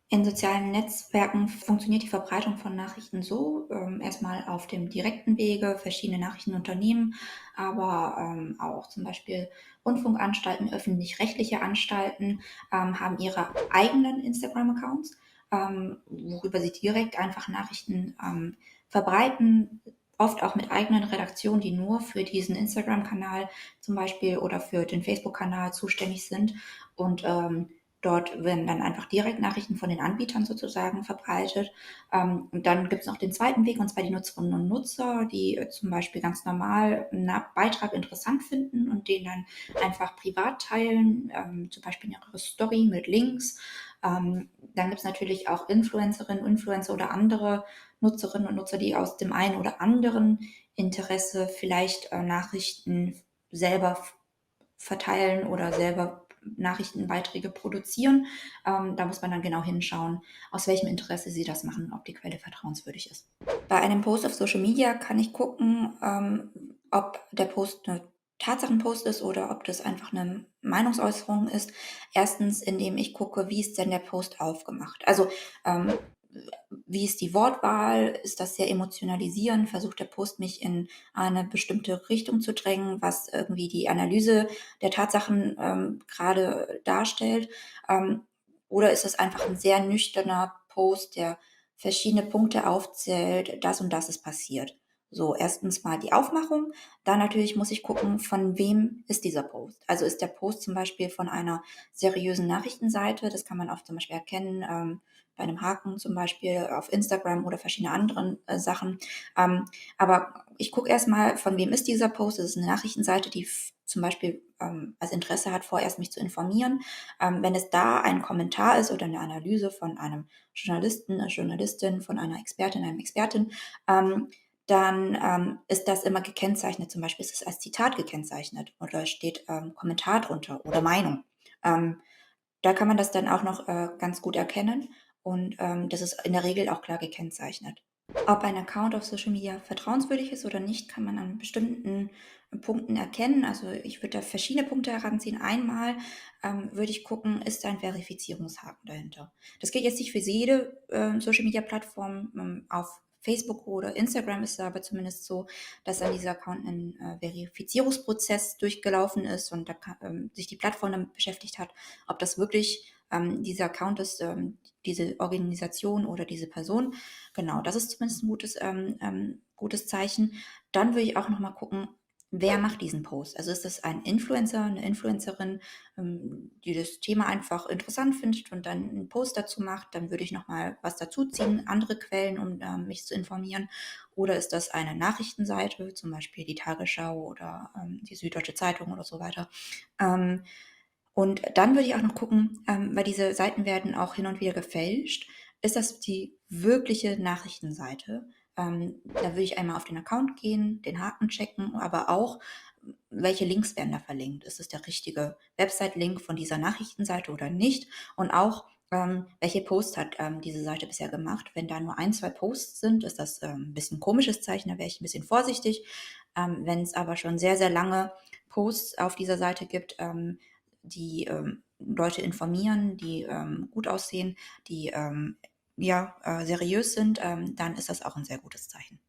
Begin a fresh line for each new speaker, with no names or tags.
In sozialen Netzwerken funktioniert die Verbreitung von Nachrichten so, erst auf dem direkten Wege, verschiedene Nachrichtenunternehmen, aber, auch zum Beispiel Rundfunkanstalten, öffentlich-rechtliche Anstalten, haben ihre eigenen Instagram-Accounts, worüber sie direkt einfach Nachrichten, verbreiten, oft auch mit eigenen Redaktionen, die nur für diesen Instagram-Kanal zum Beispiel oder für den Facebook-Kanal zuständig sind und, dort werden dann einfach Direktnachrichten von den Anbietern sozusagen verbreitet. Und dann gibt es noch den zweiten Weg, und zwar die Nutzerinnen und Nutzer, die, zum Beispiel ganz normal 'n Beitrag interessant finden und den dann einfach privat teilen, zum Beispiel in ihrer Story mit Links. Dann gibt es natürlich auch Influencerinnen, Influencer oder andere Nutzerinnen und Nutzer, die aus dem einen oder anderen Interesse vielleicht, Nachrichten selber verteilen oder selber Nachrichtenbeiträge produzieren. Da muss man dann genau hinschauen, aus welchem Interesse sie das machen, ob die Quelle vertrauenswürdig ist. Bei einem Post auf Social Media kann ich gucken, ob der Post eine Tatsachenpost ist oder ob das einfach eine Meinungsäußerung ist. Erstens, indem ich gucke, wie ist denn der Post aufgemacht? Also, ähm, wie ist die Wortwahl? Ist das sehr emotionalisierend? Versucht der Post, mich in eine bestimmte Richtung zu drängen, was irgendwie die Analyse der Tatsachen, grade darstellt? Ähm, oder ist es einfach ein sehr nüchterner Post, der verschiedene Punkte aufzählt, das und das ist passiert? So, erstens mal die Aufmachung, dann natürlich muss ich gucken, von wem ist dieser Post? Also, ist der Post zum Beispiel von einer seriösen Nachrichtenseite? Das kann man oft zum Beispiel erkennen, bei einem Haken zum Beispiel auf Instagram oder verschiedene anderen, Sachen. Aber ich gucke erst mal, von wem ist dieser Post? Das ist eine Nachrichtenseite, die zum Beispiel, das Interesse hat, vorerst mich zu informieren. Wenn es da ein Kommentar ist oder eine Analyse von einem Journalisten, Journalistin, von einer Expertin, einem Experten, dann, ist das immer gekennzeichnet. Zum Beispiel ist es als Zitat gekennzeichnet oder steht, Kommentar drunter oder Meinung. Ähm, Da kann man das dann auch noch, ganz gut erkennen und, das ist in der Regel auch klar gekennzeichnet. Ob ein Account auf Social Media vertrauenswürdig ist oder nicht, kann man an bestimmten Punkten erkennen. Also, ich würde da verschiedene Punkte heranziehen. Einmal, würde ich gucken, ist da ein Verifizierungshaken dahinter? Das gilt jetzt nicht für jede, Social-Media-Plattform. Auf Facebook oder Instagram ist es aber zumindest so, dass an dieser Account ein Verifizierungsprozess durchgelaufen ist und da sich die Plattform damit beschäftigt hat, ob das wirklich, dieser Account ist, diese Organisation oder diese Person. Genau, das ist zumindest ein gutes Zeichen. Dann würde ich auch noch mal gucken, wer macht diesen Post? Also, ist das ein Influencer, eine Influencerin, die das Thema einfach interessant findet und dann einen Post dazu macht? Dann würde ich noch mal was dazuziehen, andere Quellen, um, mich zu informieren. Oder ist das eine Nachrichtenseite, zum Beispiel die Tagesschau oder, die Süddeutsche Zeitung oder so weiter? Ähm, und dann würde ich auch noch gucken, weil diese Seiten werden auch hin und wieder gefälscht. Ist das die wirkliche Nachrichtenseite? Da würde ich einmal auf den Account gehen, den Haken checken, aber auch, welche Links werden da verlinkt? Ist es der richtige Website-Link von dieser Nachrichtenseite oder nicht? Und auch, welche Posts hat, diese Seite bisher gemacht? Wenn da nur ein 2 Posts sind, ist das, 'n bisschen 'n komisches Zeichen, da wäre ich ein bisschen vorsichtig. Wenn es aber schon sehr, sehr lange Posts auf dieser Seite gibt, die, Leute informieren, die, gut aussehen, die, ja, seriös sind, dann ist das auch ein sehr gutes Zeichen.